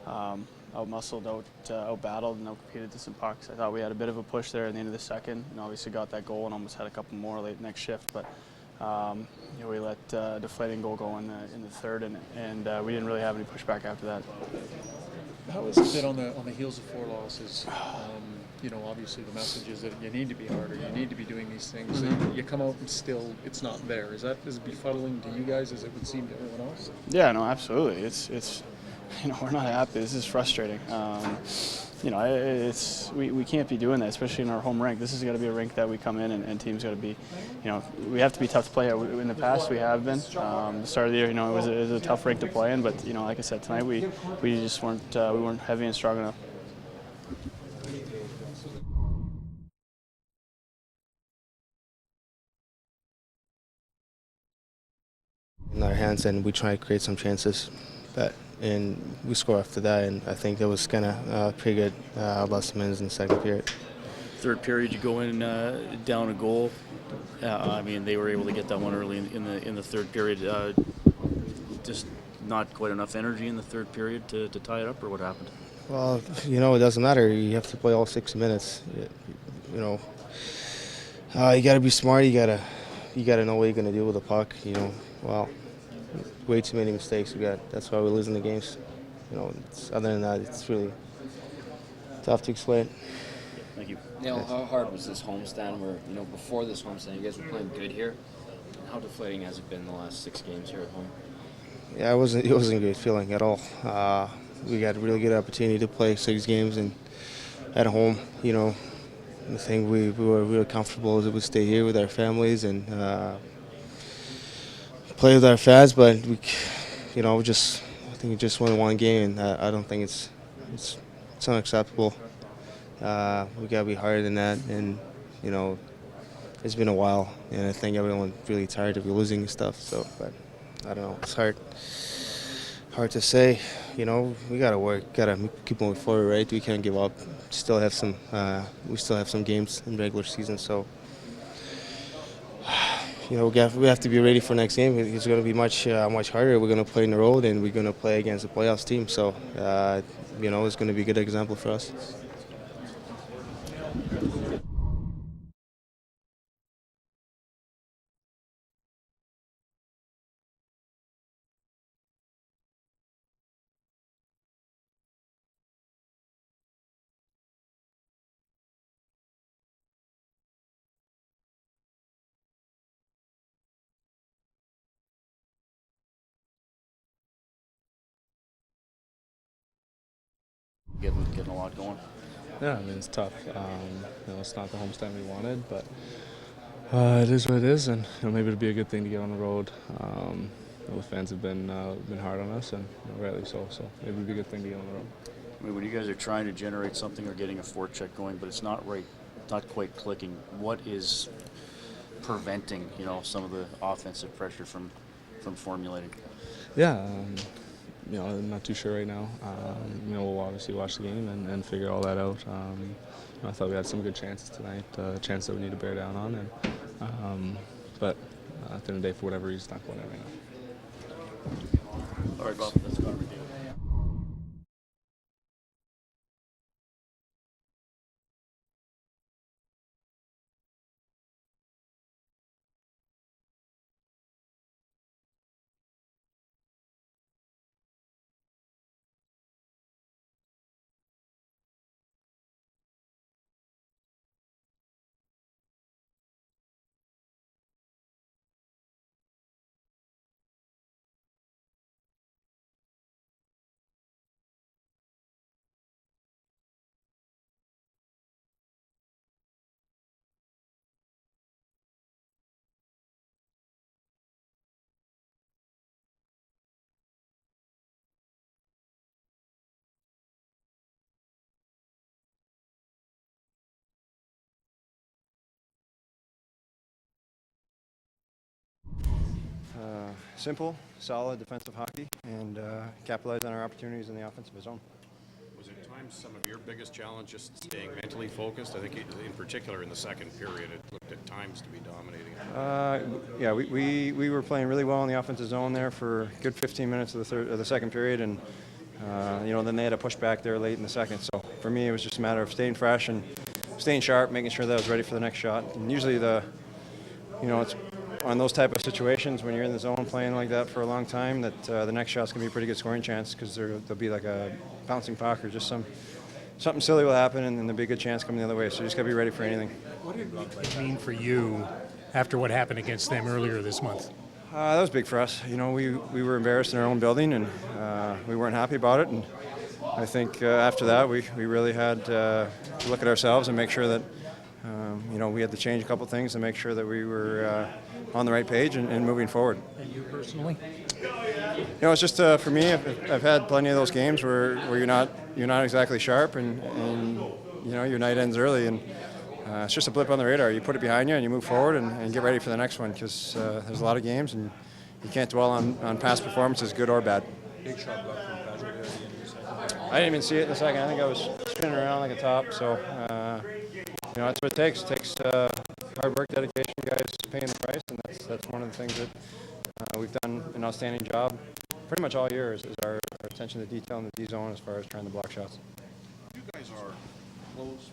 out-muscled, out-battled, and out-competed to some pucks. I thought we had a bit of a push there at the end of the second, and obviously got that goal and almost had a couple more late next shift. But we let a deflating goal go in the third, and we didn't really have any pushback after that. How has it been on the heels of 4 losses? Obviously the message is that you need to be harder, you need to be doing these things. Mm-hmm. You come out and still it's not there. Is it befuddling to you guys as it would seem to everyone else? Yeah, no, absolutely. It's we're not happy. This is frustrating. We can't be doing that, especially in our home rink. This has got to be a rink that we come in and teams got to be, we have to be tough to play. In the past, we have been. The start of the year, it was a tough rink to play in, but like I said tonight, we just weren't heavy and strong enough. In our hands, and we try to create some chances, and we score after that, and I think that was kind of pretty good last minutes in the second period. Third period, you go in down a goal. They were able to get that one early in the third period. Just not quite enough energy in the third period to tie it up, or what happened? Well, it doesn't matter. You have to play all 60 minutes. You got to be smart. You gotta know what you're gonna do with the puck. Way too many mistakes we got. That's why we're losing the games. Other than that, it's really tough to explain. Thank you. Neil, how hard was this homestand where, before this homestand, you guys were playing good here? How deflating has it been the last 6 games here at home? Yeah, it wasn't a good feeling at all. We got a really good opportunity to play 6 games and at home, I think we were really comfortable as we stay here with our families and play with our fans, but I think we just won 1 game, and I don't think it's unacceptable. We gotta be harder than that, and it's been a while, and I think everyone's really tired of losing and stuff. So, but I don't know, it's hard to say. We gotta work, gotta keep moving forward, right? We can't give up. We still have some games in regular season, so. We have to be ready for next game. It's going to be much harder. We're going to play in the road, and we're going to play against the playoffs team. So, it's going to be a good example for us. Getting a lot going. Yeah, it's tough. It's not the homestand we wanted, but it is what it is, and maybe it'll be a good thing to get on the road. The fans have been hard on us, and rightly so. So maybe it'll be a good thing to get on the road. When you guys are trying to generate something or getting a forecheck going, but it's not quite clicking, what is preventing some of the offensive pressure from formulating? Yeah. I'm not too sure right now. We'll obviously watch the game and figure all that out. I thought we had some good chances tonight, a chance that we need to bear down on, but at the end of the day, for whatever reason, it's not going right now. All right, Bob, that's Connor McDavid. Simple, solid defensive hockey, and capitalize on our opportunities in the offensive zone. Was at times some of your biggest challenge just staying mentally focused? I think in particular in the second period, it looked at times to be dominating. Yeah, we were playing really well in the offensive zone there for a good 15 minutes of the second period, and Then they had a pushback there late in the second. So for me, it was just a matter of staying fresh and staying sharp, making sure that I was ready for the next shot. And usually it's on those type of situations when you're in the zone playing like that for a long time that the next shot's going to be a pretty good scoring chance because there'll be like a bouncing puck or just something silly will happen and then there'll be a good chance coming the other way. So you just got to be ready for anything. What did it mean for you after what happened against them earlier this month? That was big for us. We were embarrassed in our own building and we weren't happy about it. And I think after that we really had to look at ourselves and make sure that we had to change a couple things to make sure that we were on the right page and moving forward. And you personally? It's just for me. I've had plenty of those games where you're not exactly sharp and your night ends early and it's just a blip on the radar. You put it behind you and you move forward and get ready for the next one because there's a lot of games and you can't dwell on past performances, good or bad. Big shot block from Patrick there at the end of the second. I didn't even see it in the second. I think I was spinning around like a top. So that's what it takes. It takes hard work, dedication, guys paying the price, and that's one of the things that we've done an outstanding job pretty much all year is our attention to detail in the D zone as far as trying to block shots. You guys are close.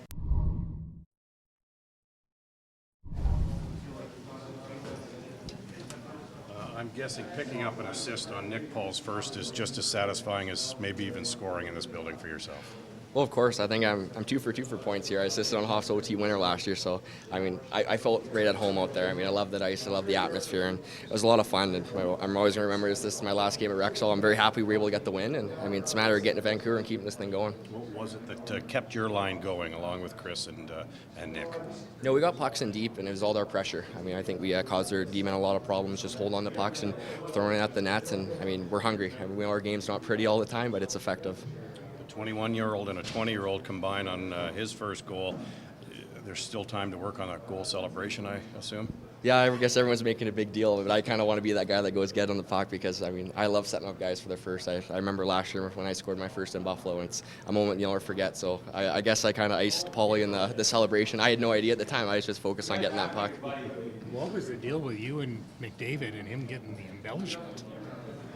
I'm guessing picking up an assist on Nick Paul's first is just as satisfying as maybe even scoring in this building for yourself. Well, of course. I think I'm 2 for 2 for points here. I assisted on Hoff's OT winner last year, so I felt right at home out there. I love that ice, I love the atmosphere, and it was a lot of fun. And I'm always going to remember this is my last game at Rexall. I'm very happy we were able to get the win, and it's a matter of getting to Vancouver and keeping this thing going. What was it that kept your line going along with Chris and Nick? No, we got pucks in deep, and it was all our pressure. I think we caused their D-men a lot of problems, just holding on to pucks and throwing it at the nets. And we're hungry. We know our game's not pretty all the time, but it's effective. 21-year-old and a 20-year-old combined on his first goal. There's still time to work on a goal celebration, I assume? Yeah, I guess everyone's making a big deal of it, but I kind of want to be that guy that goes get on the puck because, I love setting up guys for their first. I remember last year when I scored my first in Buffalo, and it's a moment you'll never forget. So I guess I kind of iced Paulie in the celebration. I had no idea at the time. I was just focused on getting that puck. What was the deal with you and McDavid and him getting the embellishment?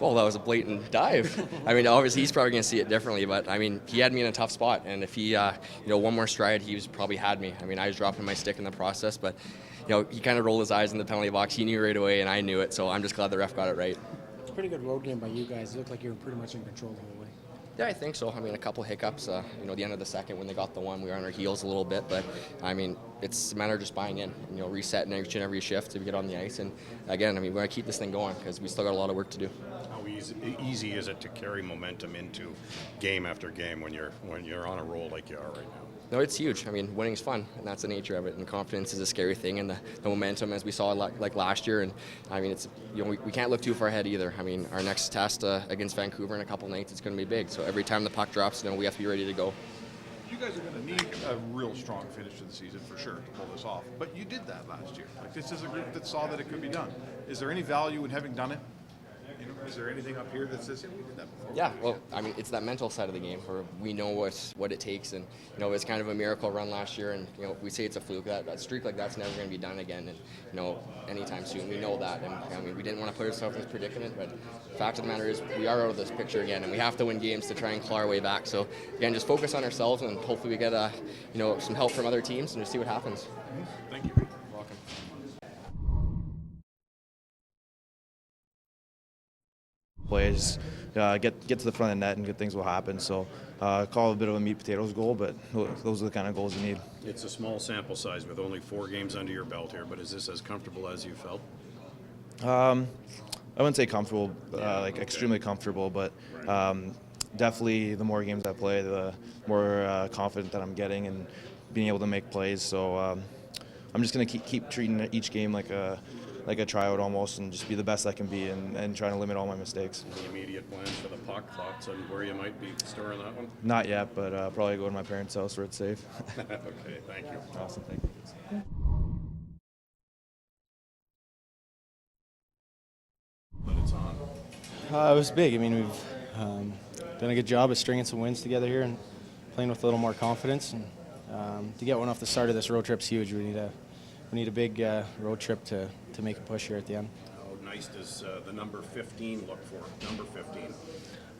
Well, that was a blatant dive. Obviously he's probably going to see it differently, but he had me in a tough spot, and if he, one more stride, he was probably had me. I was dropping my stick in the process, but he kind of rolled his eyes in the penalty box. He knew right away, and I knew it, so I'm just glad the ref got it right. It's a pretty good road game by you guys. It looked like you were pretty much in control the whole way. Yeah, I think so. A couple hiccups. The end of the second when they got the one, we were on our heels a little bit, but it's a matter of just buying in, resetting every shift to get on the ice, and again, we're going to keep this thing going because we still got a lot of work to do. How easy is it to carry momentum into game after game when you're on a roll like you are right now? No, it's huge. Winning's fun, and that's the nature of it. And confidence is a scary thing, and the momentum, as we saw like last year. And it's we can't look too far ahead either. Our next test against Vancouver in a couple nights, it's going to be big. So every time the puck drops, we have to be ready to go. You guys are going to need a real strong finish to the season for sure to pull this off. But you did that last year. This is a group that saw that it could be done. Is there any value in having done it? Is there anything up here that says, we did that before? Yeah, well, it's that mental side of the game where we know what it takes, and it's kind of a miracle run last year, and we say it's a fluke. That streak like that's never going to be done again, and anytime soon. We know that, and we didn't want to put ourselves in this predicament, but the fact of the matter is we are out of this picture again, and we have to win games to try and claw our way back. So again, just focus on ourselves, and hopefully we get some help from other teams, and just see what happens. Thank you. Welcome. Plays, get to the front of the net and good things will happen. So call it a bit of a meat potatoes goal, but those are the kind of goals you need. It's a small sample size with only 4 games under your belt here, but is this as comfortable as you felt? I wouldn't say comfortable, extremely comfortable, but definitely the more games I play, the more confident that I'm getting and being able to make plays. So I'm just going to keep treating each game like a tryout almost, and just be the best I can be, and trying to limit all my mistakes. The immediate plans for the puck, thoughts on where you might be storing that one? Not yet, but probably go to my parents' house where it's safe. Okay, thank you. Awesome, thank you. But it's on. It was big. We've done a good job of stringing some wins together here and playing with a little more confidence. And to get one off the start of this road trip's huge. We need a big road trip to make a push here at the end. How nice does the number 15 look for? Number 15.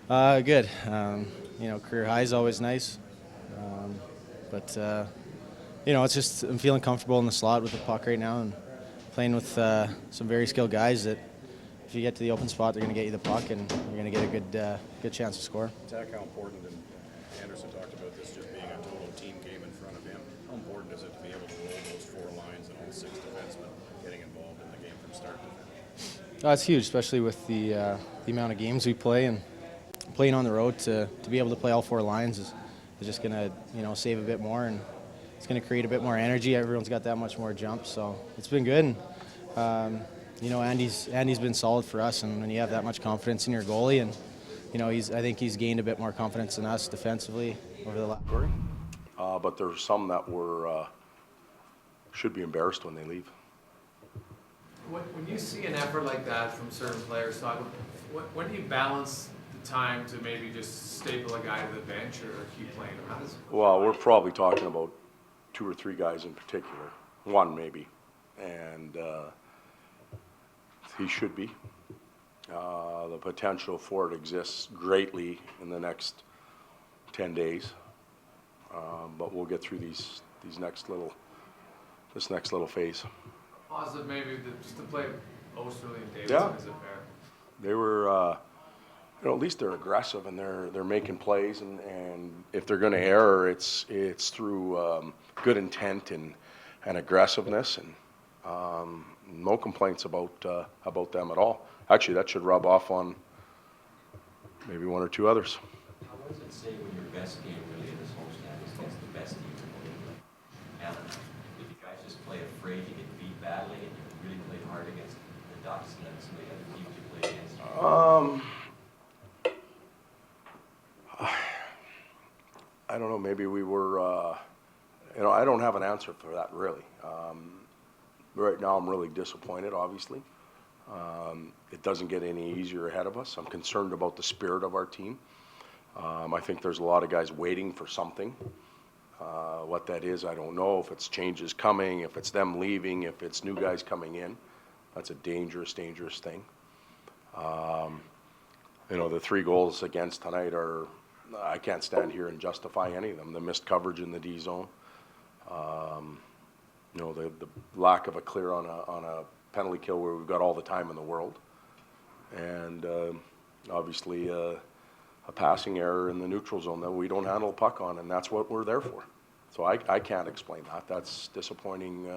Good. Career high is always nice, but it's just I'm feeling comfortable in the slot with the puck right now and playing with some very skilled guys that if you get to the open spot, they're going to get you the puck and you're going to get a good chance to score. Zach, how important, and Anderson talked about this just being a total team game in front of him, how important is it to be able to roll those 4 lines and all 6 defensemen getting involved in the game from start to finish? It's huge, especially with the amount of games we play and playing on the road to be able to play all 4 lines is just going to save a bit more and it's going to create a bit more energy. Everyone's got that much more jump, so it's been good. And, Andy's been solid for us, and when you have that much confidence in your goalie, and I think he's gained a bit more confidence in us defensively over the last. But there's some that should be embarrassed when they leave. When you see an effort like that from certain players, when do you balance the time to maybe just staple a guy to the bench or keep playing him? How does it work? Well, we're probably talking about 2 or 3 guys in particular, 1 maybe, and he should be. The potential for it exists greatly in the next 10 days, but we'll get through this next little phase. Positive maybe just to play Osterley and Davidson, Yeah. is it fair? They were, at least they're aggressive and they're making plays, and if they're going to err, it's through good intent and aggressiveness, and no complaints about them at all. Actually, that should rub off on maybe 1 or 2 others. How does it say when your best game really in this homestand is against the best team in the league? And did you guys just play afraid to get beat badly and you really played hard against the Ducks and then some of the other teams you played against? I don't know. Maybe we were. I don't have an answer for that really. Right now, I'm really disappointed. Obviously, it doesn't get any easier ahead of us. I'm concerned about the spirit of our team. I think there's a lot of guys waiting for something. What that is, I don't know. If it's changes coming, if it's them leaving, if it's new guys coming in, that's a dangerous thing. The 3 goals against tonight are. I can't stand here and justify any of them. The missed coverage in the D zone. The lack of a clear on a penalty kill where we've got all the time in the world, and obviously a passing error in the neutral zone that we don't handle a puck on, and that's what we're there for. So I can't explain that. That's disappointing.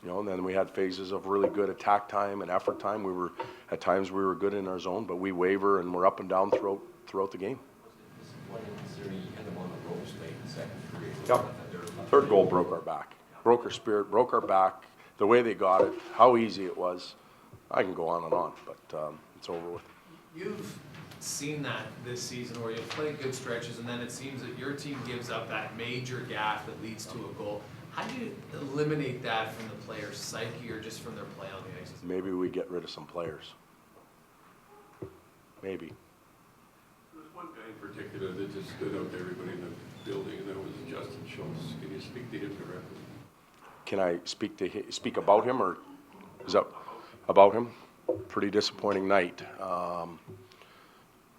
And then we had phases of really good attack time and effort time. At times we were good in our zone, but we waver and we're up and down throughout the game. Disappointing considering you had them on the ropes late in the second period. Yep. 3rd goal broke our back. Broke our spirit, broke our back. The way they got it, how easy it was. I can go on and on, but it's over with. You've seen that this season where you've played good stretches and then it seems that your team gives up that major gaffe that leads to a goal. How do you eliminate that from the player's psyche or just from their play on the ice? Maybe we get rid of some players. Maybe. There's one guy in particular that just stood out to everybody in the building, and that was Justin Schultz. Can you speak to him directly? Can I speak about him, or is that about him? Pretty disappointing night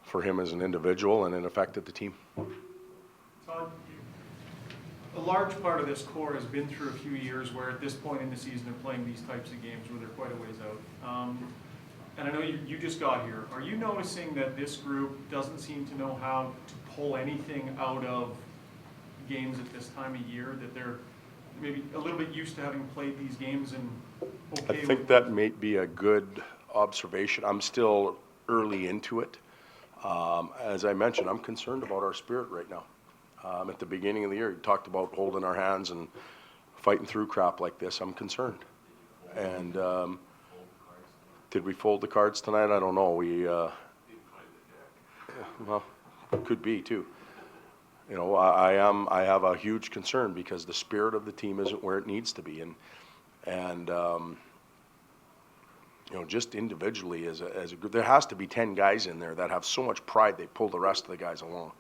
for him as an individual, and it affected the team. Todd, a large part of this core has been through a few years where at this point in the season they're playing these types of games where they're quite a ways out. And I know you just got here. Are you noticing that this group doesn't seem to know how to pull anything out of games at this time of year, that they're maybe a little bit used to having played these games and okay? I think that may be a good observation. I'm still early into it. As I mentioned, I'm concerned about our spirit right now. At the beginning of the year, you talked about holding our hands and fighting through crap like this. I'm concerned. And did we fold the cards tonight? I don't know. Well, could be too. I have a huge concern because the spirit of the team isn't where it needs to be, and just individually as a group, there has to be 10 guys in there that have so much pride they pull the rest of the guys along.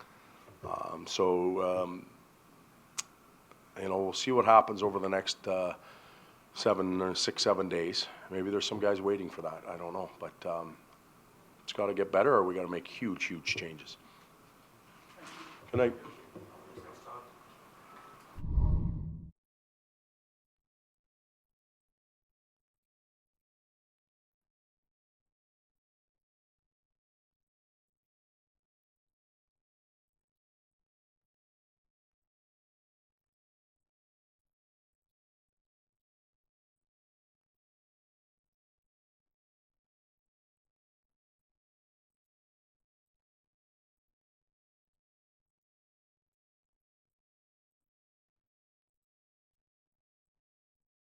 We'll see what happens over the next 7 days. Maybe there's some guys waiting for that. I don't know, but it's It's got to get better, or we got to make huge, huge changes. Good night.